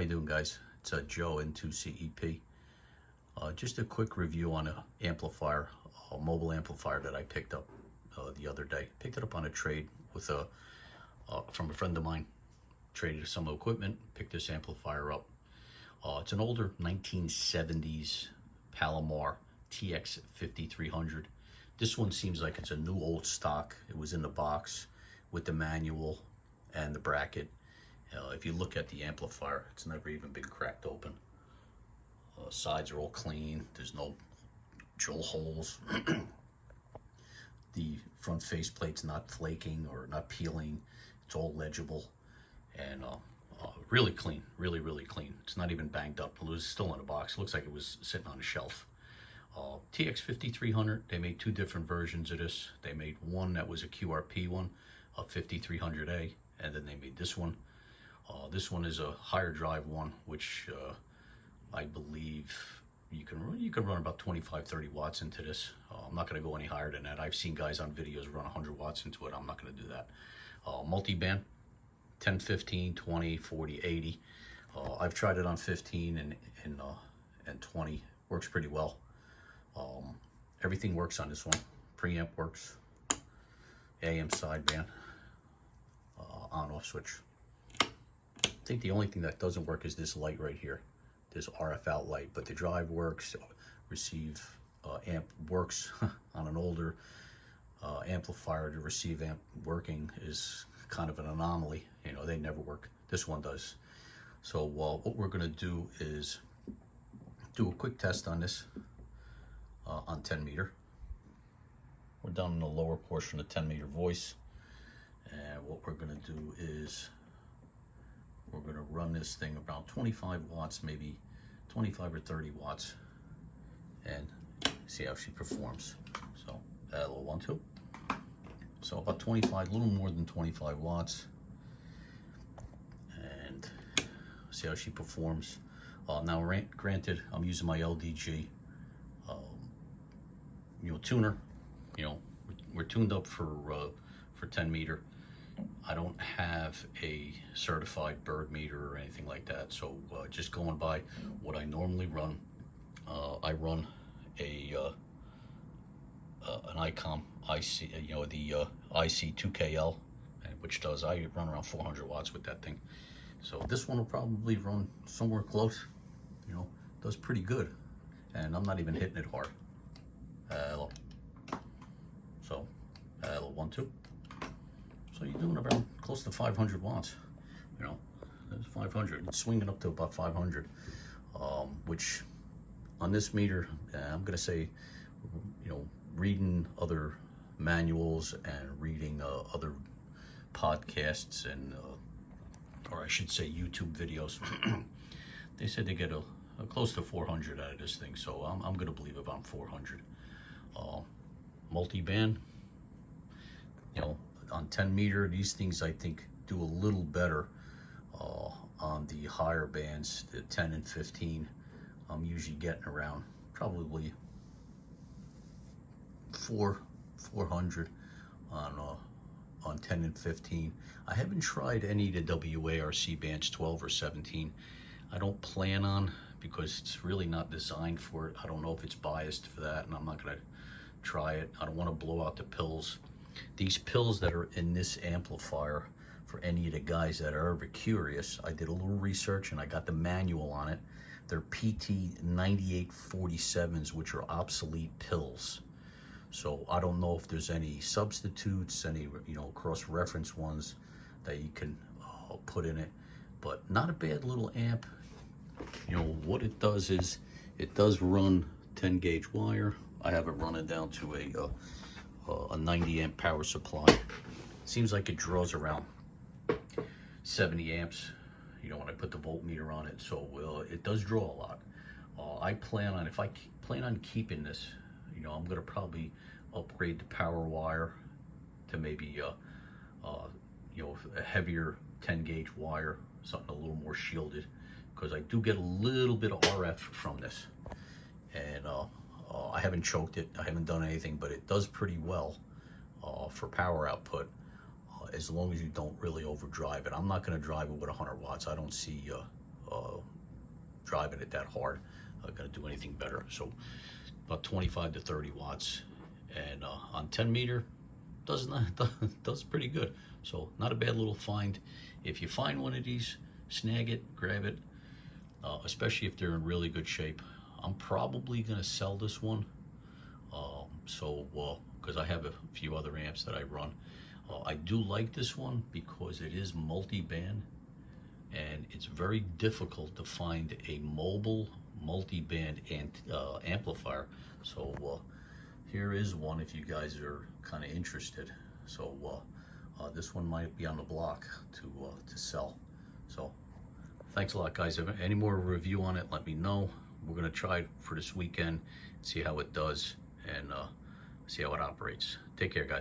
How you doing, guys? It's Joe N2CEP. Just a quick review on an amplifier, a mobile amplifier that I picked up the other day. Picked it up on a trade with from a friend of mine. Traded some equipment, picked this amplifier up. It's an older 1970s Palomar TX 5300. This one seems like it's a new old stock. It was in the box with the manual and the bracket. If you look at the amplifier, it's never even been cracked open. Sides are all clean. There's no drill holes. The front faceplate's not flaking or not peeling. It's all legible and really clean, really clean. It's not even banged up. It was still in a box. Looks like it was sitting on a shelf. TX 5300, they made two different versions of this. They made one that was a QRP one, a 5300A, and then they made this one. This one is a higher drive one, which I believe you can run about 25-30 watts into this. I'm not going to go any higher than that. I've seen guys on videos run 100 watts into it. I'm not going to do that. Multi-band, 10, 15, 20, 40, 80. I've tried it on 15 and 20. Works pretty well. Everything works on this one. Preamp works. AM sideband. On-off switch. I think the only thing that doesn't work is this light right here, this RF out light, but the drive works. Receive amp works on an older amplifier. To receive amp working is kind of an anomaly. You know, they never work. This one does. So what we're going to do is do a quick test on this on 10 meter. We're down in the lower portion of 10 meter voice, and what we're going to do is we're going to run this thing around 25 watts, maybe 25 or 30 watts, and see how she performs. So add a little 1, 2. So about 25, a little more than 25 watts, and see how she performs. Now, granted, I'm using my LDG, tuner. We're tuned up for 10 meter. I don't have a certified bird meter or anything like that, so just going by what I normally run, I run an ICOM IC, the IC2KL, which does, I run around 400 watts with that thing. So this one will probably run somewhere close. Does pretty good, and I'm not even hitting it hard. Hello. So hello, 1, 2. So you're doing around close to 500 watts. There's 500. It's swinging up to about 500, which on this meter, I'm gonna say, reading other manuals and reading other podcasts and, or I should say YouTube videos, they said they get a close to 400 out of this thing. So I'm gonna believe about 400. Multi-band, on 10 meter, these things I think do a little better on the higher bands, the 10 and 15. I'm usually getting around probably 400 on 10 and 15. I haven't tried any of the WARC bands 12 or 17. I don't plan on, because it's really not designed for it. I don't know if it's biased for that, and I'm not gonna try it. I don't want to blow out the pills. These pills that are in this amplifier, for any of the guys that are ever curious, I did a little research and I got the manual on it. They're PT 9847s, which are obsolete pills. So I don't know if there's any substitutes, any cross-reference ones that you can put in it, but not a bad little amp. What it does is it does run 10 gauge wire. I have it running down to a 90 amp power supply. Seems like it draws around 70 amps, when I put the voltmeter on it. So it does draw a lot. I plan on, if I plan on keeping this, I'm gonna probably upgrade the power wire to maybe a heavier 10 gauge wire, something a little more shielded, because I do get a little bit of RF from this, and I haven't choked it, I haven't done anything, but it does pretty well for power output, as long as you don't really overdrive it. I'm not going to drive it with 100 watts. I don't see driving it that hard, gonna do anything better. So about 25 to 30 watts, and on 10 meter, does pretty good. So not a bad little find. If you find one of these, snag it, grab it, especially if they're in really good shape. I'm probably gonna sell this one, because I have a few other amps that I run. I do like this one because it is multi-band, and it's very difficult to find a mobile multi-band amplifier. So here is one if you guys are kind of interested. So this one might be on the block to sell. So thanks a lot, guys. If any more review on it, let me know. We're gonna try it for this weekend, see how it does, and see how it operates. Take care, guys.